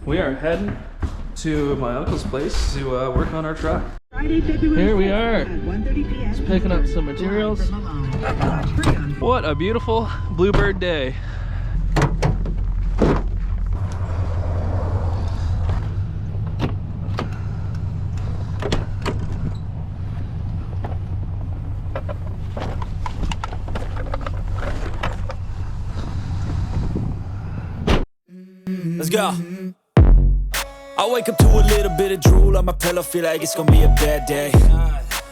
We are heading to my uncle's place to work on our truck. Here we are, just picking up some materials. What a beautiful bluebird day. Let's go. I wake up to a little bit of drool on my pillow, feel like it's gonna be a bad day.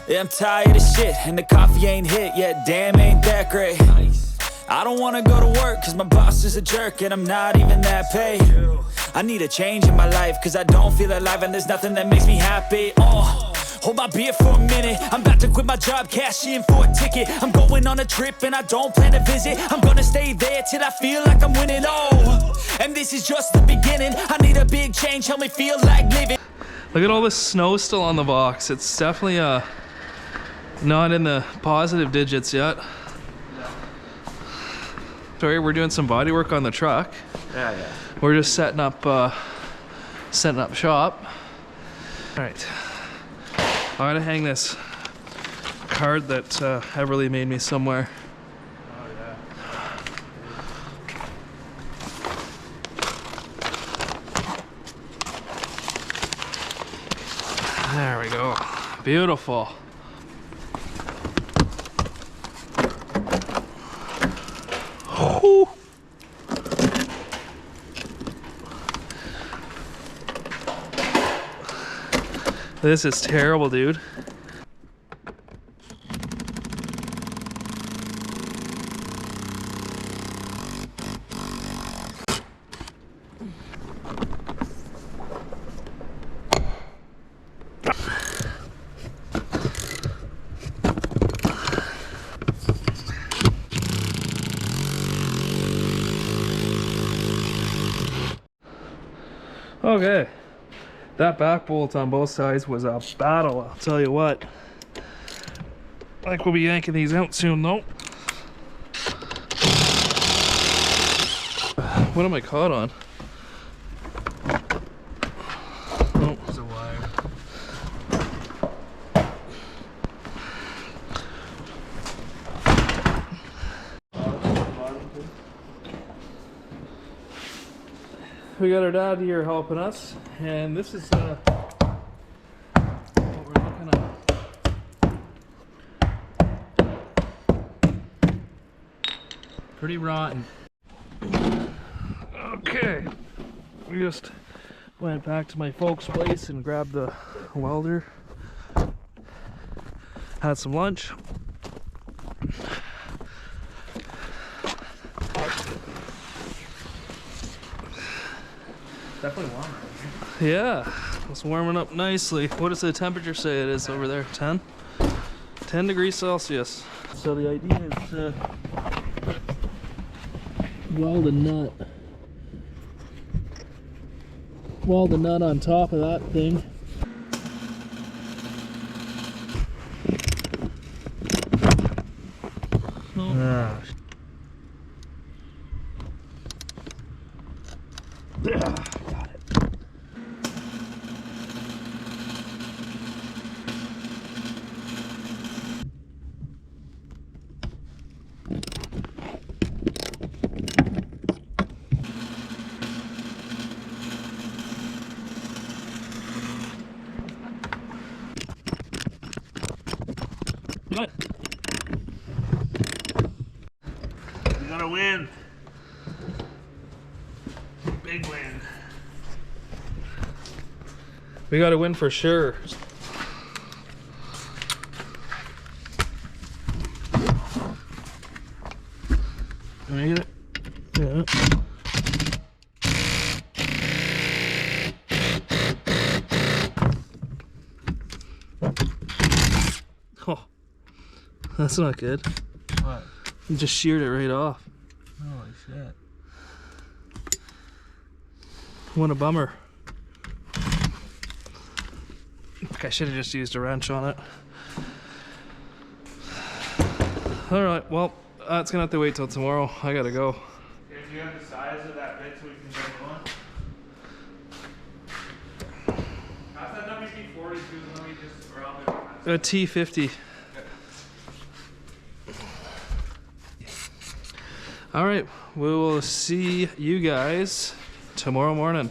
Yeah, I'm tired of shit, and the coffee ain't hit yet, damn, ain't that great. I don't wanna go to work, cause my boss is a jerk, and I'm not even that paid. I need a change in my life, cause I don't feel alive, and there's nothing that makes me happy. Hold my beer for a minute, I'm about to quit my job, cash in for a ticket. I'm going on a trip and I don't plan to visit. I'm gonna stay there till I feel like I'm winning, and this is just the beginning. I need a big change, help me feel like living. Look at all this snow still on the box. It's definitely not in the positive digits yet. Sorry, we're doing some body work on the truck. Yeah. We're just setting up shop. All right. I gotta hang this card that Everly made me somewhere. Oh yeah. There we go. Beautiful. Oh. This is terrible, dude. Okay. That back bolt on both sides was a battle, I'll tell you what. I think we'll be yanking these out soon though. What am I caught on? Oh. There's a wire. We got our dad here helping us, and this is what we're looking at. Pretty rotten. Okay, we just went back to my folks' place and grabbed the welder. Had some lunch. Definitely warmer. Yeah, it's warming up nicely. What does the temperature say it is over there? 10? 10 degrees Celsius. So the idea is to weld a nut. Weld the nut on top of that thing. Oh. Got it. Got it. We gotta win. Big win. We gotta win for sure. Can I get it? Yeah. Oh, that's not good. What? You just sheared it right off. Holy shit. What a bummer. I should have just used a wrench on it. Alright, well, it's gonna have to wait till tomorrow. I gotta go. Do you have the size of that bit so we can get A T50. All right, we will see you guys tomorrow morning.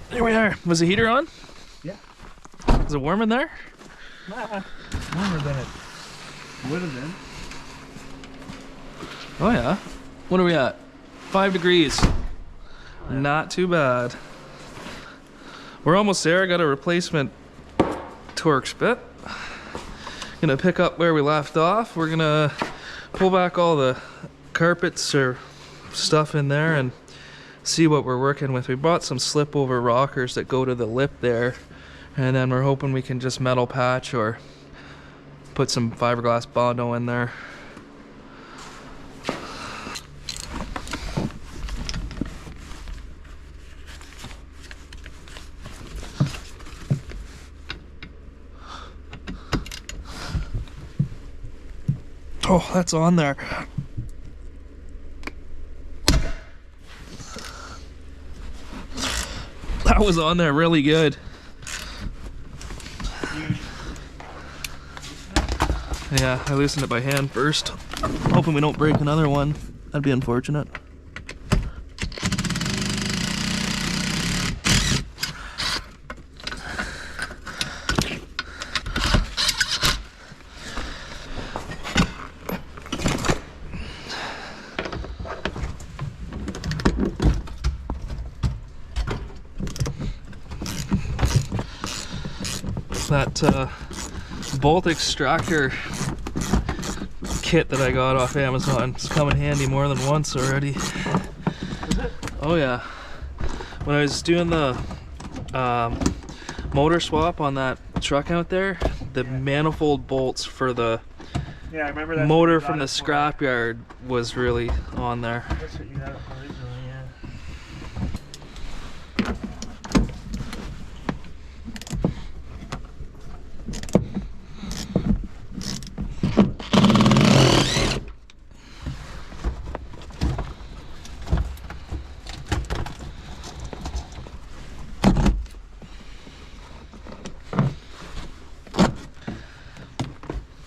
There we are. Was the heater on? Yeah. Is it warm in there? Warmer than it would have been. Oh yeah. What are we at? 5 degrees. Not too bad. We're almost there. I got a replacement Torx bit. Gonna pick up where we left off. We're gonna pull back all the carpets or stuff in there and see what we're working with. We bought some slip over rockers that go to the lip there, and then we're hoping we can just metal patch or put some fiberglass Bondo in there. Oh, that's on there. That was on there really good. Yeah, I loosened it by hand first. Hoping we don't break another one. That'd be unfortunate. That bolt extractor kit that I got off Amazon. It's come in handy more than once already. Oh yeah. When I was doing the motor swap on that truck out there, the manifold bolts for the Yeah, I remember that motor from the scrapyard was really on there. That's what you had originally, yeah.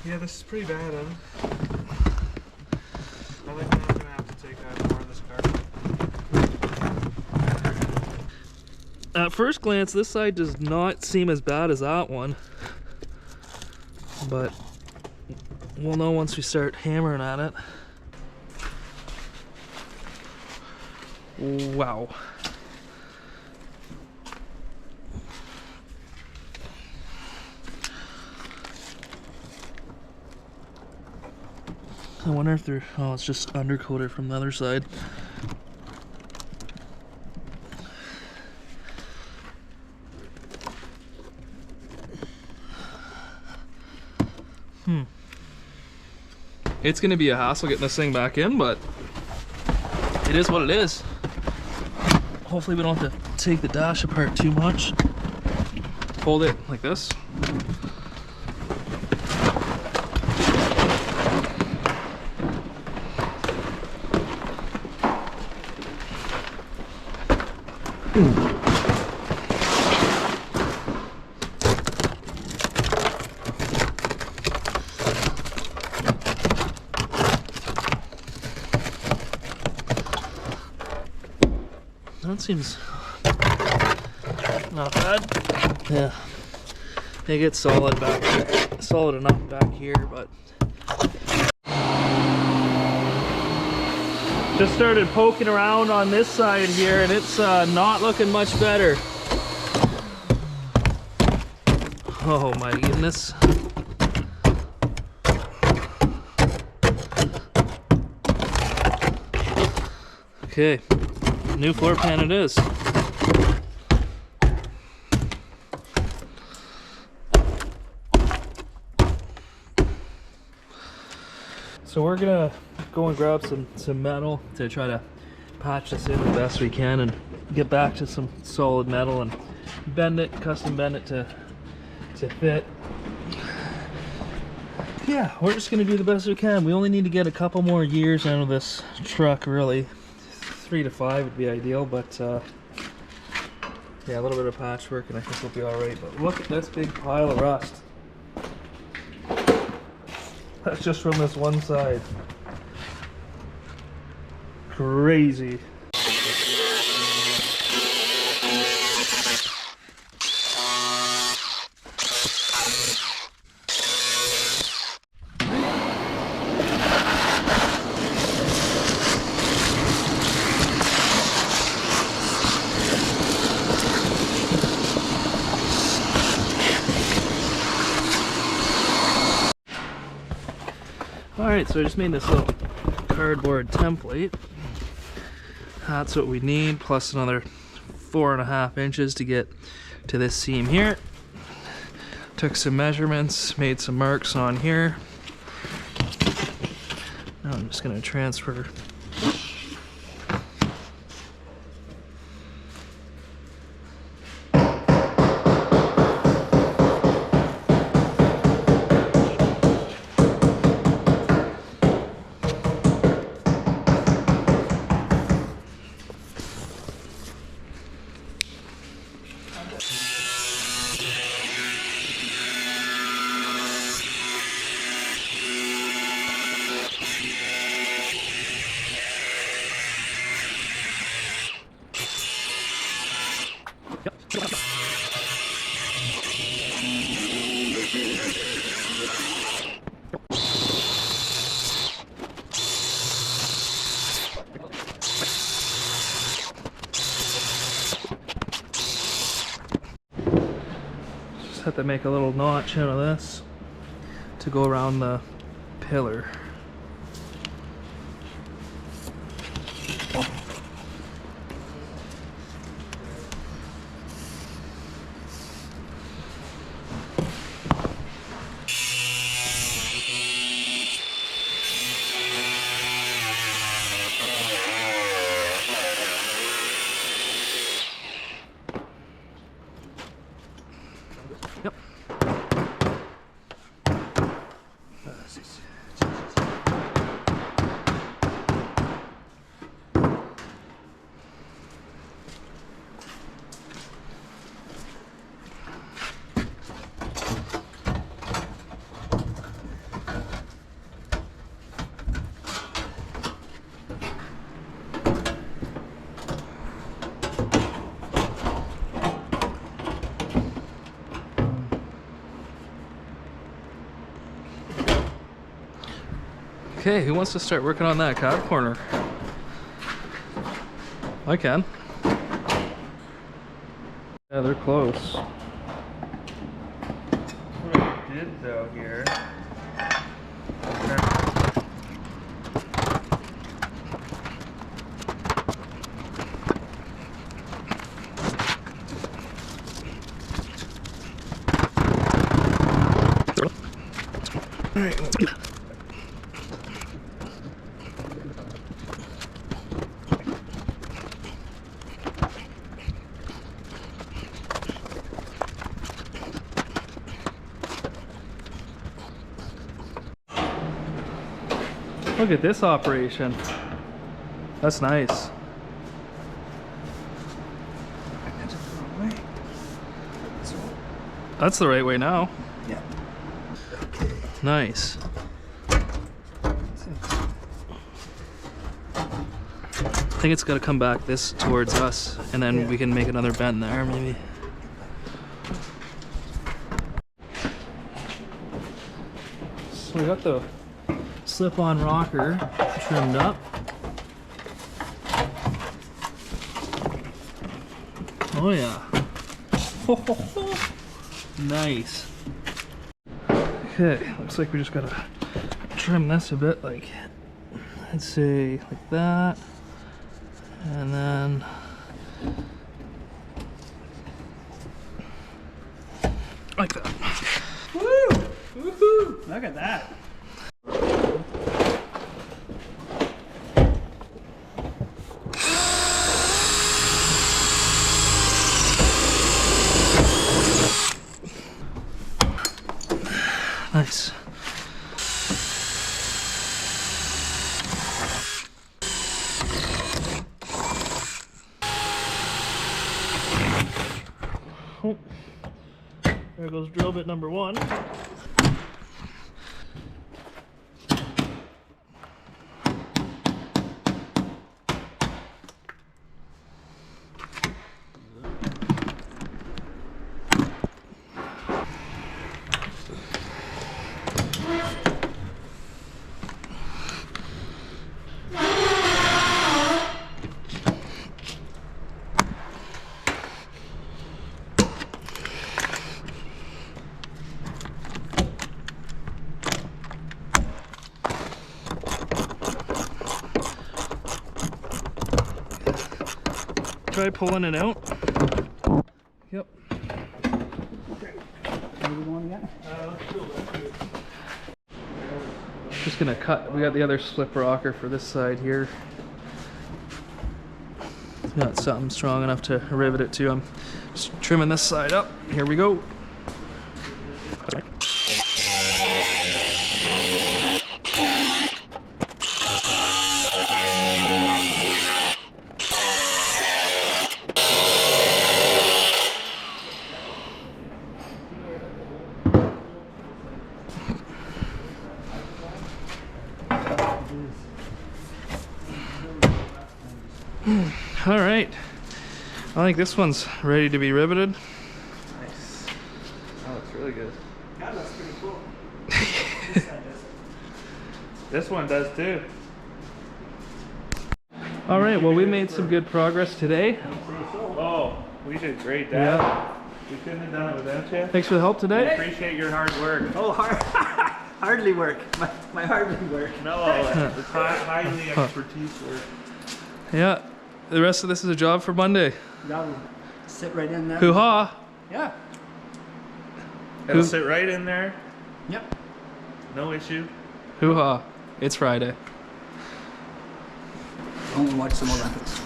Yeah, this is pretty bad, huh? I think I'm gonna have to take out more of this carpet. At first glance, this side does not seem as bad as that one, but we'll know once we start hammering at it. Wow. I wonder if they're, oh, it's just undercoated from the other side. It's gonna be a hassle getting this thing back in, but it is what it is. Hopefully we don't have to take the dash apart too much. Hold it like this. That seems not bad. Yeah, it gets solid back here, solid enough back here, but just started poking around on this side here, and it's not looking much better. Oh my goodness. Okay. New floor pan it is. So we're gonna go and grab some metal to try to patch this in the best we can and get back to some solid metal and bend it, custom bend it to fit. Yeah, we're just gonna do the best we can. We only need to get a couple more years out of this truck, really. 3 to 5 would be ideal, but yeah, a little bit of patchwork and I think we'll be all right. But look at this big pile of rust. That's just from this one side. Crazy. Alright, so I just made this little cardboard template. That's what we need, plus another 4.5 inches to get to this seam here. Took some measurements, made some marks on here. Now I'm just going to transfer. Just have to make a little notch out of this to go around the pillar. Yep. Okay, who wants to start working on that cab corner? I can. Yeah, they're close. What I did though here. All right, let's go. Look at this operation. That's nice. That's the right way now. Yeah. Nice. I think it's got to come back this towards us, and then we can make another bend there, maybe. So we got the slip-on rocker trimmed up. Oh yeah. Nice. Okay, looks like we just gotta trim this a bit, like, let's say like that, and then like that. Woo! Woohoo! Look at that. Nice. Oh, there goes drill bit number one. try pulling it out? Yep. Just gonna cut. We got the other slip rocker for this side here. Got something strong enough to rivet it to. I'm just trimming this side up. Here we go. All right, I think this one's ready to be riveted. Nice. That looks really good. That looks pretty cool. This one does too. All right, well, we made some good progress today. Oh, we did great, Dad. Yeah. We couldn't have done it without you. Thanks for the help I today. appreciate your hard work. Oh, hardly work. My hardly work. No, it's highly expertise work. Yeah, the rest of this is a job for Monday. That'll sit right in there. Hoo-ha! Yeah. It'll sit right in there. Yep. No issue. Hoo-ha! It's Friday. Go and watch some Olympics.